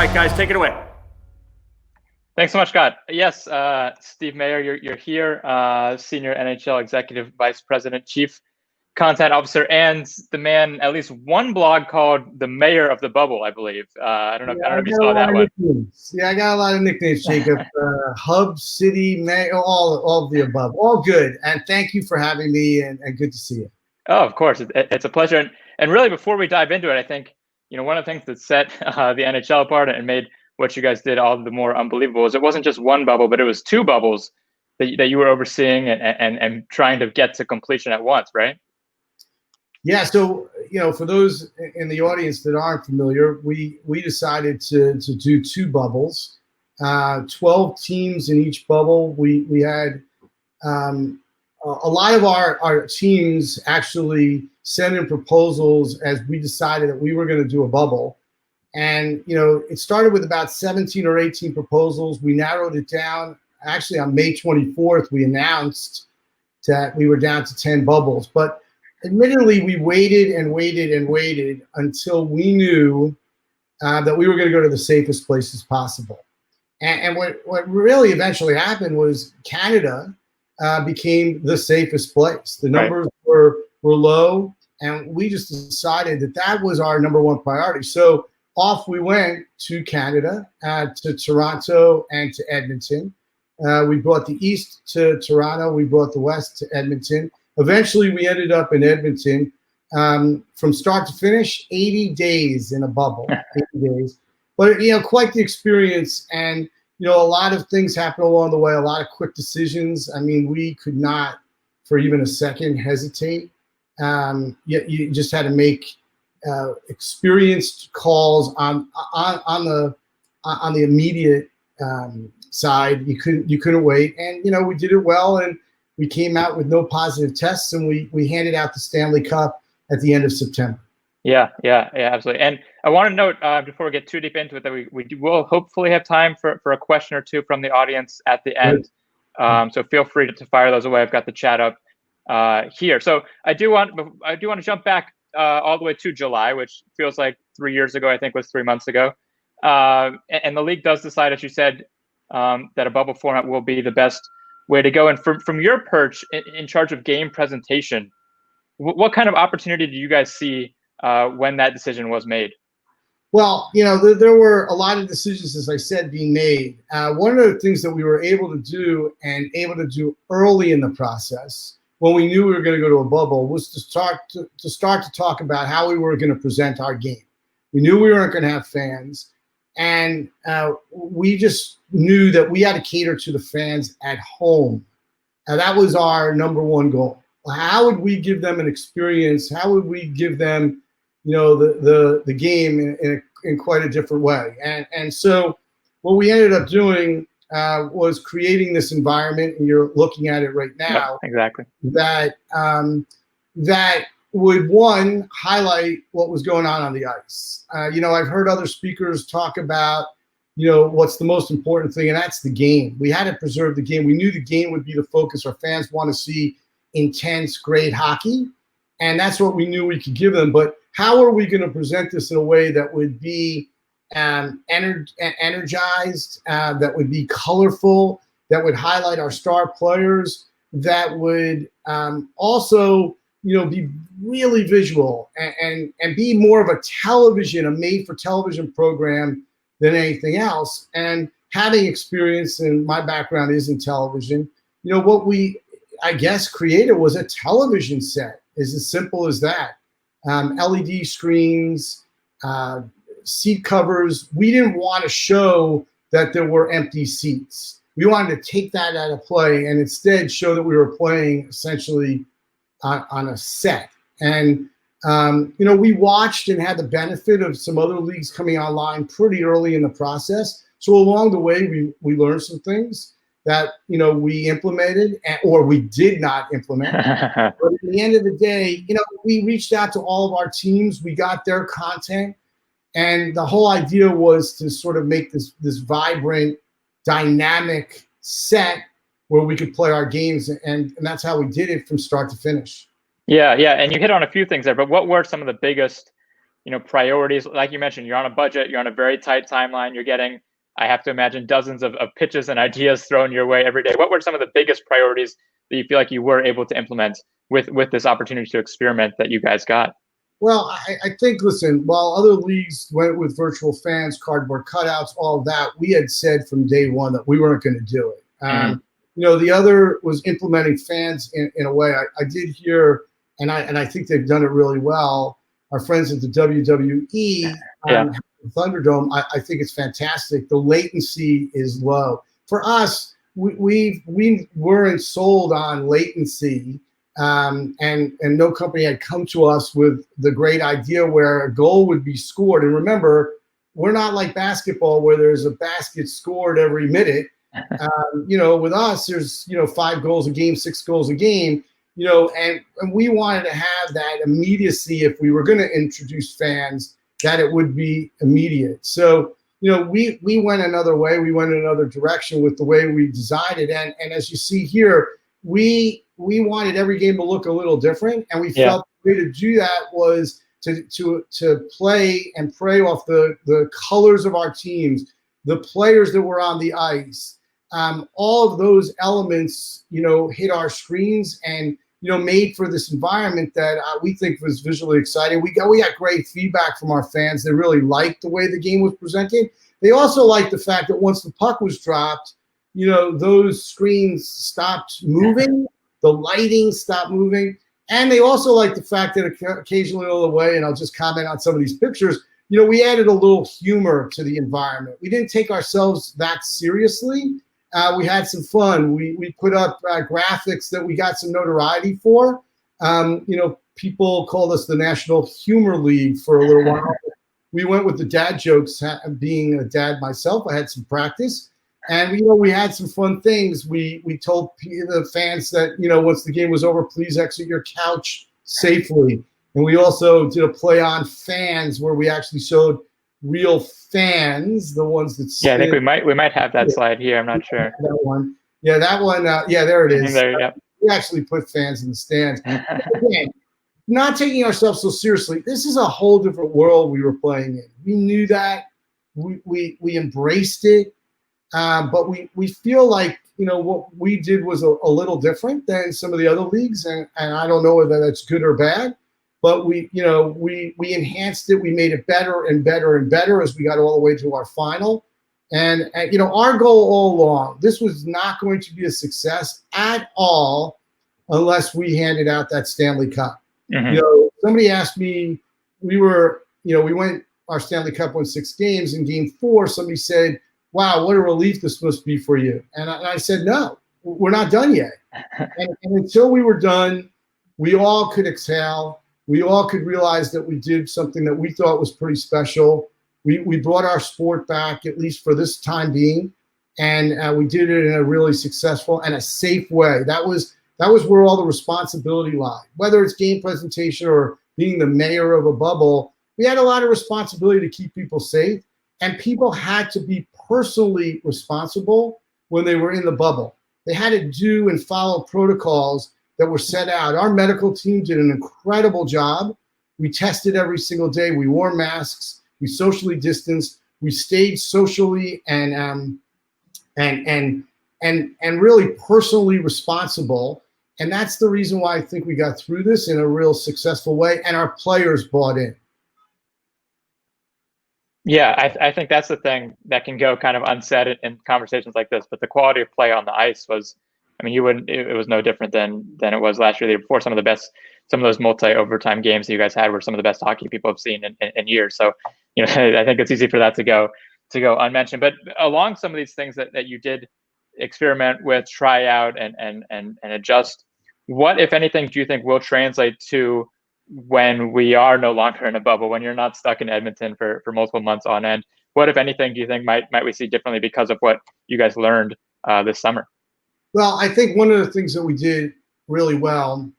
right, guys, take it away. Thanks so much, Scott. Yes, Steve Mayer, you're here, Senior NHL Executive Vice President, Chief Content Officer, and the man, at least one blog called the Mayor of the Bubble, I believe. I don't know if you saw that one. Yeah, I got a lot of nicknames, Jacob. Hub, City, Mayor, all of the above. All good. And thank you for having me, and good to see you. Oh, of course. It's a pleasure. And really, before we dive into it, I think, one of the things that set the NHL apart and made what you guys did all the more unbelievable is it wasn't just one bubble, but it was two bubbles that you were overseeing and trying to get to completion at once, right? Yeah. So, for those in the audience that aren't familiar, we decided to do two bubbles, 12 teams in each bubble. We had a lot of our teams actually sent in proposals as we decided that we were going to do a bubble. And, it started with about 17 or 18 proposals. We narrowed it down. Actually, on May 24th, we announced that we were down to 10 bubbles. But admittedly, we waited and waited and waited until we knew that we were going to go to the safest places possible. And what really eventually happened was Canada became the safest place. The numbers were low, and we just decided that was our number one priority. So off we went to Canada, to Toronto and to Edmonton. We brought the East to Toronto. We brought the West to Edmonton. Eventually, we ended up in Edmonton. From start to finish, 80 days in a bubble, 80 days. But, quite the experience. And, a lot of things happened along the way, a lot of quick decisions. I mean, we could not for even a second hesitate. You just had to make experienced calls on the immediate side. You couldn't wait, and we did it well, and we came out with no positive tests, and we handed out the Stanley Cup at the end of September. Yeah, absolutely. And I want to note before we get too deep into it that we will hopefully have time for a question or two from the audience at the end. So feel free to fire those away. I've got the chat up here. So I do want to jump back all the way to July, which feels like 3 years ago. I think was 3 months ago. And the league does decide, as you said, that a bubble format will be the best way to go. And from your perch in charge of game presentation, what kind of opportunity do you guys see when that decision was made? Well, there were a lot of decisions, as I said, being made. One of the things that we were able to do early in the process, when we knew we were going to go to a bubble, was to start to talk about how we were going to present our game. We knew we weren't going to have fans, and we just knew that we had to cater to the fans at home. That was our number one goal. How would we give them an experience? How would we give them, the game in quite a different way? And so what we ended up doing was creating this environment, and you're looking at it right now. Yep, exactly. That would, one, highlight what was going on the ice. I've heard other speakers talk about, what's the most important thing, and that's the game. We had to preserve the game. We knew the game would be the focus. Our fans want to see intense, great hockey, and that's what we knew we could give them. But how are we going to present this in a way that would be energized, that would be colorful, that would highlight our star players, that would also, be really visual and be more of a made-for-television program than anything else. And having experience, and my background is in television, what we, I guess, created was a television set. It's as simple as that. LED screens, seat covers. We didn't want to show that there were empty seats. We wanted to take that out of play and instead show that we were playing essentially on a set. And, we watched and had the benefit of some other leagues coming online pretty early in the process. So along the way, we learned some things that, we implemented or we did not implement. But at the end of the day, we reached out to all of our teams. We got their content. And the whole idea was to sort of make this vibrant, dynamic set where we could play our games. And that's how we did it from start to finish. Yeah. And you hit on a few things there, but what were some of the biggest priorities? Like you mentioned, you're on a budget, you're on a very tight timeline, you're getting, I have to imagine, dozens of pitches and ideas thrown your way every day. What were some of the biggest priorities that you feel like you were able to implement with this opportunity to experiment that you guys got? Well, I think, listen, while other leagues went with virtual fans, cardboard cutouts, all of that, we had said from day one that we weren't going to do it. The other was implementing fans in a way. I did hear, and I think they've done it really well, our friends at the WWE, Thunderdome, I think it's fantastic. The latency is low. For us, we weren't sold on latency. And no company had come to us with the great idea where a goal would be scored. And remember, we're not like basketball where there's a basket scored every minute. With us, there's 5 goals a game, 6 goals a game. And we wanted to have that immediacy if we were going to introduce fans, that it would be immediate. So we went another way. We went in another direction with the way we designed it. And as you see here, we wanted every game to look a little different, and we felt the way to do that was to play and prey off the colors of our teams, the players that were on the ice. All of those elements, hit our screens and made for this environment that we think was visually exciting. We got great feedback from our fans. They really liked the way the game was presented. They also liked the fact that once the puck was dropped, those screens stopped moving, the lighting stopped moving, and they also like the fact that occasionally along the way, and I'll just comment on some of these pictures, we added a little humor to the environment. We didn't take ourselves that seriously. We had some fun. We put up graphics that we got some notoriety for. People called us the National Humor League for a little while. We went with the dad jokes. Being a dad myself, I had some practice. And we had some fun things. We told the fans that once the game was over, please exit your couch safely. And we also did a play on fans where we actually showed real fans, the ones that. Yeah, I think we might have that slide here. I'm not sure. That one. Yeah, that one. Yeah, there it is. There, yeah. We actually put fans in the stands. Again, not taking ourselves so seriously. This is a whole different world we were playing in. We knew that. We embraced it. But we feel like, what we did was a little different than some of the other leagues. And I don't know whether that's good or bad, but we enhanced it. We made it better and better and better as we got all the way to our final. And our goal all along, this was not going to be a success at all unless we handed out that Stanley Cup. Mm-hmm. Somebody asked me, we went, our Stanley Cup won 6 games. In game 4, somebody said, wow, what a relief this must be for you. And I said, no, we're not done yet. And until we were done, we all could exhale. We all could realize that we did something that we thought was pretty special. We brought our sport back, at least for this time being, and we did it in a really successful and a safe way. That was where all the responsibility lied. Whether it's game presentation or being the mayor of a bubble, we had a lot of responsibility to keep people safe, and people had to be personally responsible when they were in the bubble. They had to do and follow protocols that were set out. Our medical team did an incredible job. We tested every single day. We wore masks. We socially distanced. We stayed socially and really personally responsible. And that's the reason why I think we got through this in a real successful way, and our players bought in. Yeah, I think that's the thing that can go kind of unsaid in conversations like this. But the quality of play on the ice was, it was no different than it was last year, the year before. Some of those multi-overtime games that you guys had were some of the best hockey people have seen in years. So, I think it's easy for that to go unmentioned. But along some of these things that you did experiment with, try out and adjust, what, if anything, do you think will translate to when we are no longer in a bubble, when you're not stuck in Edmonton for multiple months on end? What, if anything, do you think might we see differently because of what you guys learned this summer? Well, I think one of the things that we did really well,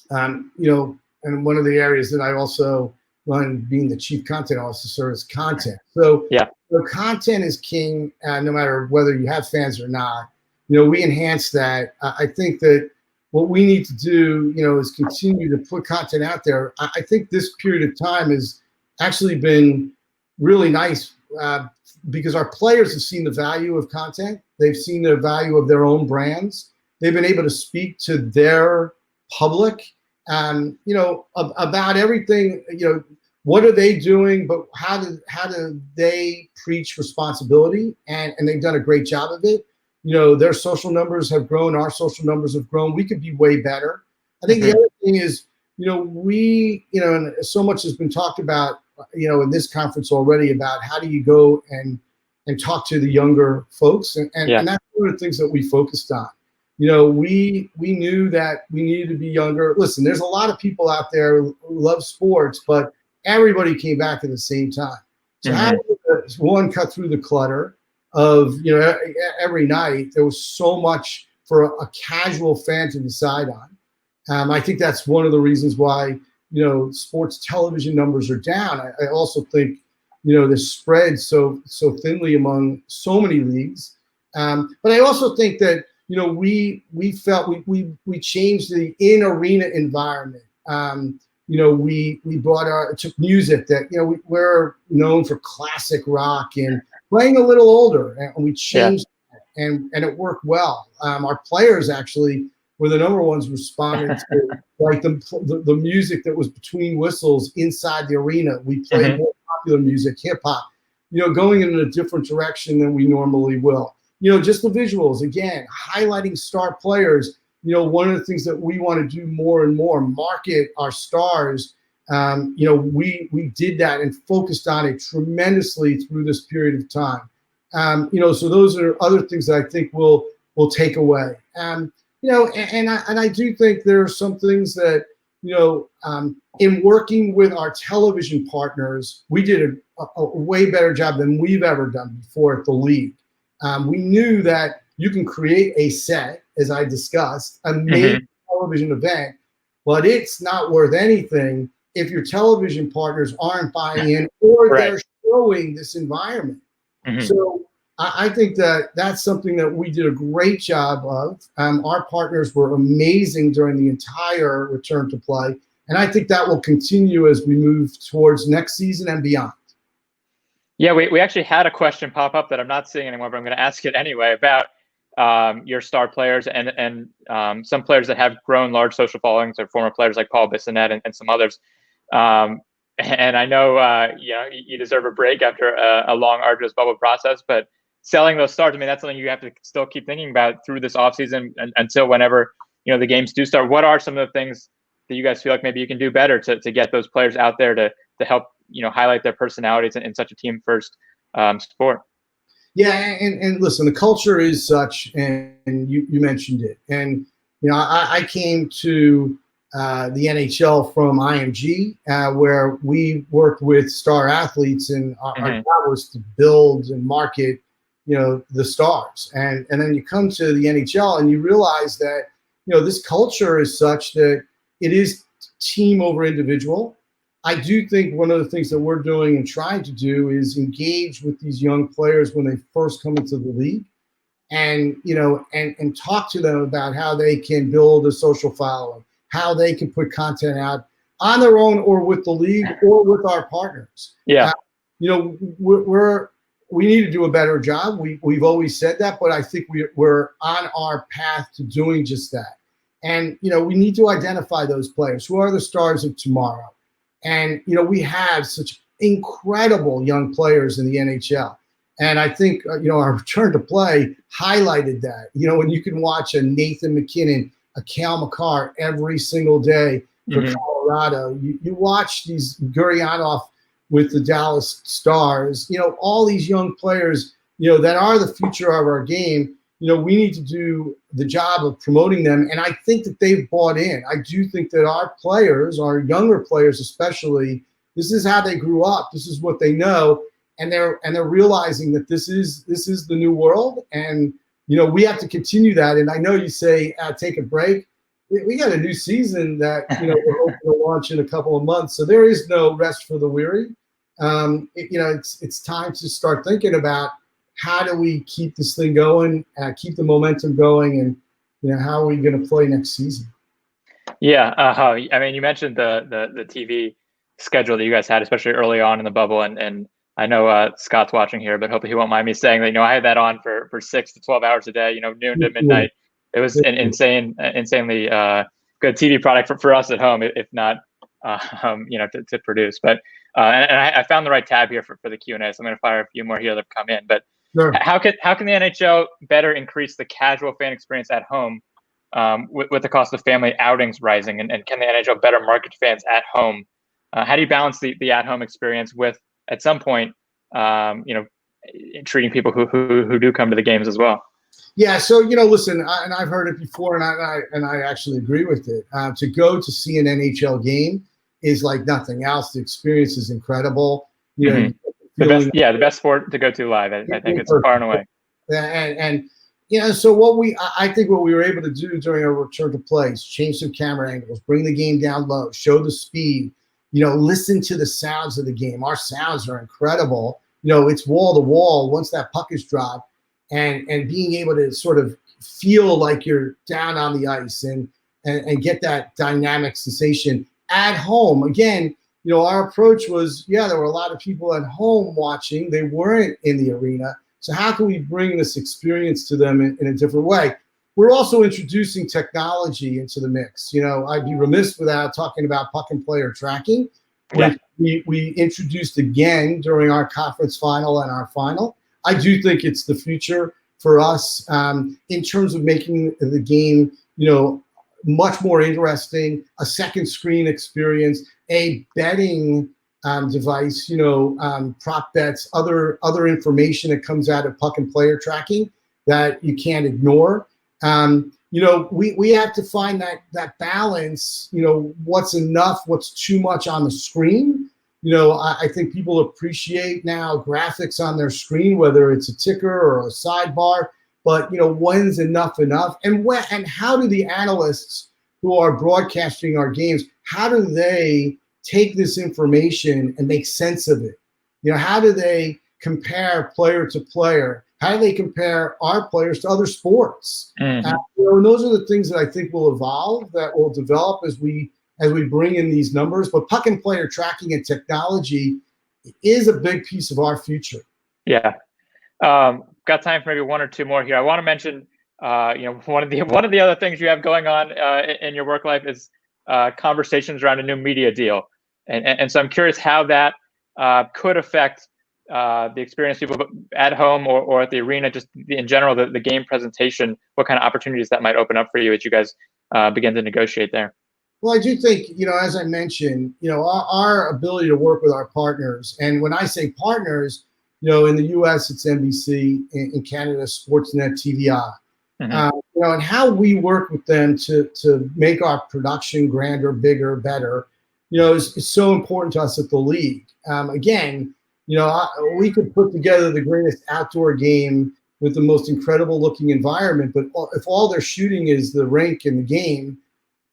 and one of the areas that I also run, being the chief content officer, is content. So yeah, content is king, no matter whether you have fans or not. We enhance that. I think that what we need to do, is continue to put content out there. I think this period of time is actually been really nice because our players have seen the value of content. They've seen the value of their own brands. They've been able to speak to their public, about everything. What are they doing? But how do they preach responsibility? And they've done a great job of it. Their social numbers have grown. Our social numbers have grown. We could be way better. I think the other thing is, and so much has been talked about, in this conference already about how do you go and talk to the younger folks. And that's one of the things that we focused on. We knew that we needed to be younger. Listen, there's a lot of people out there who love sports, but everybody came back at the same time. So how do one cut through the clutter of, every night? There was so much for a casual fan to decide on. I think that's one of the reasons why, sports television numbers are down. I also think, they're spread so thinly among so many leagues. But I also think that, we felt we changed the in-arena environment. We took music that, we're known for classic rock and playing a little older, and we changed that, and it worked well. Our players actually were the number ones responding to like the music that was between whistles inside the arena. We played more popular music, hip hop, going in a different direction than we normally will. Just the visuals, again, highlighting star players. One of the things that we want to do more and more, market our stars. We did that and focused on it tremendously through this period of time. So those are other things that I think we'll take away. And I do think there are some things that, in working with our television partners, we did a way better job than we've ever done before at the league. We knew that you can create a set, as I discussed, a main television event, but it's not worth anything if your television partners aren't buying in or they're showing this environment. So I think that that's something that we did a great job of. Our partners were amazing during the entire return to play. And I think that will continue as we move towards next season and beyond. Yeah, we actually had a question pop up that I'm not seeing anymore, but I'm going to ask it anyway about your star players and some players that have grown large social followings, or former players like Paul Bissonnette and some others. And I know you deserve a break after a long, arduous bubble process, but selling those stars, I mean, that's something you have to still keep thinking about through this offseason and until whenever the games do start. What are some of the things that you guys feel like maybe you can do better to get those players out there to help highlight their personalities in such a team first sport? Yeah, and listen, the culture is such, and you mentioned it, and I came to the NHL from IMG, where we worked with star athletes, and our job was to build and market the stars, and then you come to the NHL and you realize that this culture is such that it is team over individual. I do think one of the things that we're doing and trying to do is engage with these young players when they first come into the league, and and talk to them about how they can build a social following, how they can put content out on their own or with the league or with our partners. Yeah, we need to do a better job. We've always said that, but I think we're on our path to doing just that. And we need to identify those players. Who are the stars of tomorrow? And we have such incredible young players in the NHL. And I think our return to play highlighted that. When you can watch a Nathan McKinnon, a Cale Makar every single day for Colorado, you watch these Gurianov with the Dallas Stars, all these young players, that are the future of our game. We need to do the job of promoting them. And I think that they've bought in. I do think that our players, our younger players especially, this is how they grew up. This is what they know. And they're realizing that this is the new world. And, we have to continue that. And I know you say, take a break. We got a new season that, we're hoping to launch in a couple of months. So there is no rest for the weary. It's time to start thinking about how do we keep this thing going, keep the momentum going, and how are we going to play next season? Yeah, I mean, you mentioned the TV schedule that you guys had, especially early on in the bubble. And I know Scott's watching here, but hopefully he won't mind me saying that, I had that on for 6 to 12 hours a day, noon to midnight. It was an insanely good TV product for us at home, if not, to produce. But and I found the right tab here for the Q&A, so I'm going to fire a few more here that have come in. But sure. How can the NHL better increase the casual fan experience at home with the cost of family outings rising? And can the NHL better market fans at home? How do you balance the at-home experience with, at some point, treating people who do come to the games as well? Yeah, so listen, and I've heard it before, and I actually agree with it. To go to see an NHL game is like nothing else. The experience is incredible. The best sport to go to live. I think it's far and away. And so I think what we were able to do during our return to play is change some camera angles, bring the game down low, show the speed. Listen to the sounds of the game. Our sounds are incredible. It's wall to wall once that puck is dropped, and being able to sort of feel like you're down on the ice and get that dynamic sensation at home. Again, our approach was, there were a lot of people at home watching. They weren't in the arena. So how can we bring this experience to them in a different way? We're also introducing technology into the mix. I'd be remiss without talking about puck and player tracking. Yeah. We introduced again during our conference final and our final. I do think it's the future for us in terms of making the game, much more interesting, a second screen experience, a betting device, prop bets, other information that comes out of puck and player tracking that you can't ignore. We have to find that balance, what's enough, what's too much on the screen. I think people appreciate now graphics on their screen, whether it's a ticker or a sidebar, but when's enough, and how do the analysts who are broadcasting our games, how do they take this information and make sense of it? How do they compare player to player? How do they compare our players to other sports? Mm-hmm. And those are the things that I think will evolve, that will develop as we bring in these numbers. But puck and player tracking and technology is a big piece of our future. Yeah. Got time for maybe one or two more here. I want to mention, one of the other things you have going on in your work life is conversations around a new media deal, and so I'm curious how that could affect the experience people at home or at the arena, just in general, the game presentation. What kind of opportunities that might open up for you as you guys begin to negotiate there? Well, I do think, as I mentioned, our ability to work with our partners, and when I say partners, in the U.S. it's NBC, in Canada Sportsnet, TVI, mm-hmm. And how we work with them to make our production grander, bigger, better, is so important to us at the league. Again, we could put together the greatest outdoor game with the most incredible looking environment, but if all they're shooting is the rink and the game,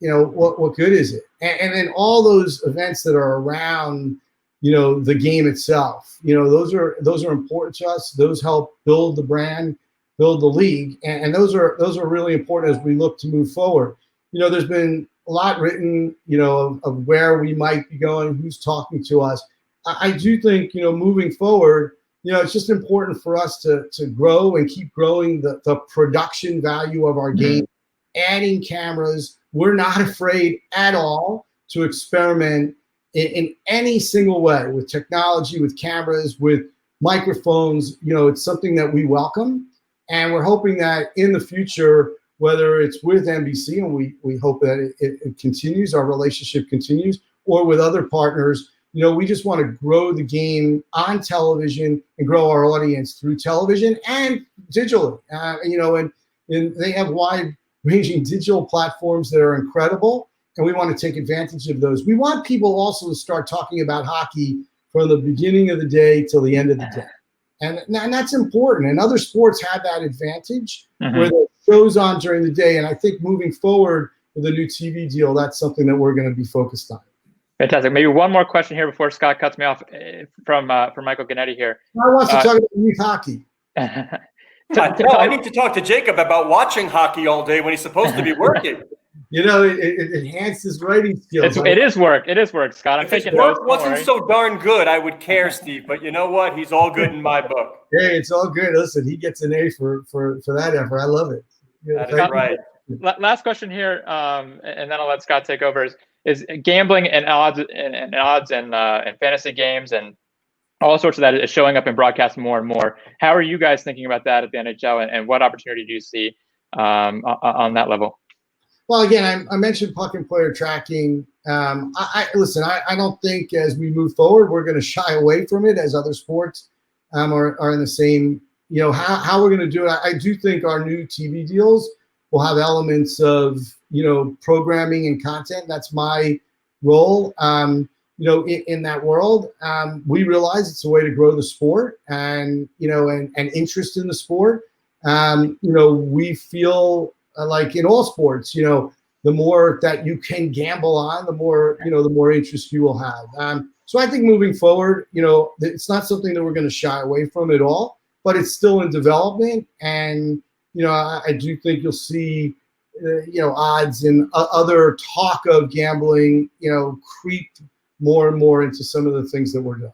what good is it? And then all those events that are around, the game itself, those are important to us. Those help build the brand, build the league, and those are really important as we look to move forward. There's been a lot written, of where we might be going, who's talking to us. I do think, moving forward, it's just important for us to grow and keep growing the production value of our game, adding cameras. We're not afraid at all to experiment in any single way with technology, with cameras, with microphones. It's something that we welcome. And we're hoping that in the future, whether it's with NBC, and we hope that it continues, our relationship continues, or with other partners, we just want to grow the game on television and grow our audience through television and digitally. And they have wide-ranging digital platforms that are incredible, and we want to take advantage of those. We want people also to start talking about hockey from the beginning of the day till the end of the day. And that's important. And other sports have that advantage, mm-hmm. where the show's on during the day. And I think moving forward with a new TV deal, that's something that we're going to be focused on. Fantastic. Maybe one more question here before Scott cuts me off from Michael Gannetti here. I want to talk about youth hockey. I need to talk to Jacob about watching hockey all day when he's supposed to be working. it enhances writing skills. It is work. It is work, Scott. I'm If his taking notes. work wasn't so darn good, I would care, Steve. But you know what? He's all good in my book. Hey, it's all good. Listen, he gets an A for that effort. I love it. That is right. Last question here, and then I'll let Scott take over. Is gambling and odds and fantasy games and all sorts of that is showing up in broadcast more and more. How are you guys thinking about that at the NHL, and what opportunity do you see on that level? Well, again, I mentioned puck and player tracking. Listen, I don't think as we move forward, we're going to shy away from it as other sports are in the same, how we're going to do it. I do think our new TV deals will have elements of, programming and content. That's my role, in that world. We realize it's a way to grow the sport and interest in the sport. We feel like in all sports, the more that you can gamble on, the more interest you will have. So I think moving forward, it's not something that we're going to shy away from at all, but it's still in development. And, I do think you'll see, odds and other talk of gambling, creep more and more into some of the things that we're doing.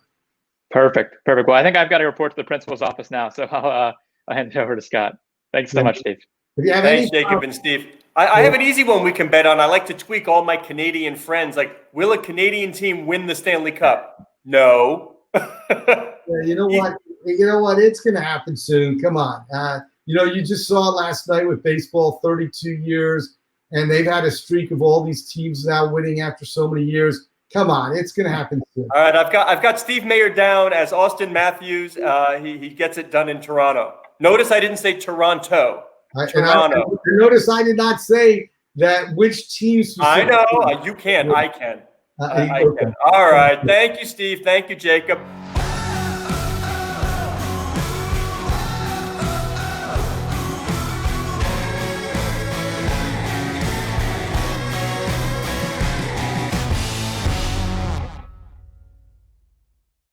Perfect. Well, I think I've got to report to the principal's office now, so I'll hand it over to Scott. Thanks so much, Steve. Thanks, Jacob and Steve. I have an easy one we can bet on. I like to tweak all my Canadian friends. Like, will a Canadian team win the Stanley Cup? No. You know what? It's going to happen soon. Come on. You just saw last night with baseball, 32 years, and they've had a streak of all these teams now winning after so many years. Come on, it's going to happen soon. All right, I've got Steve Mayer down as Austin Matthews. He gets it done in Toronto. Notice I didn't say Toronto. Toronto. Notice I did not say that which teams. I know. You can. I can. I can. All right. Thank you, Steve. Thank you, Jacob.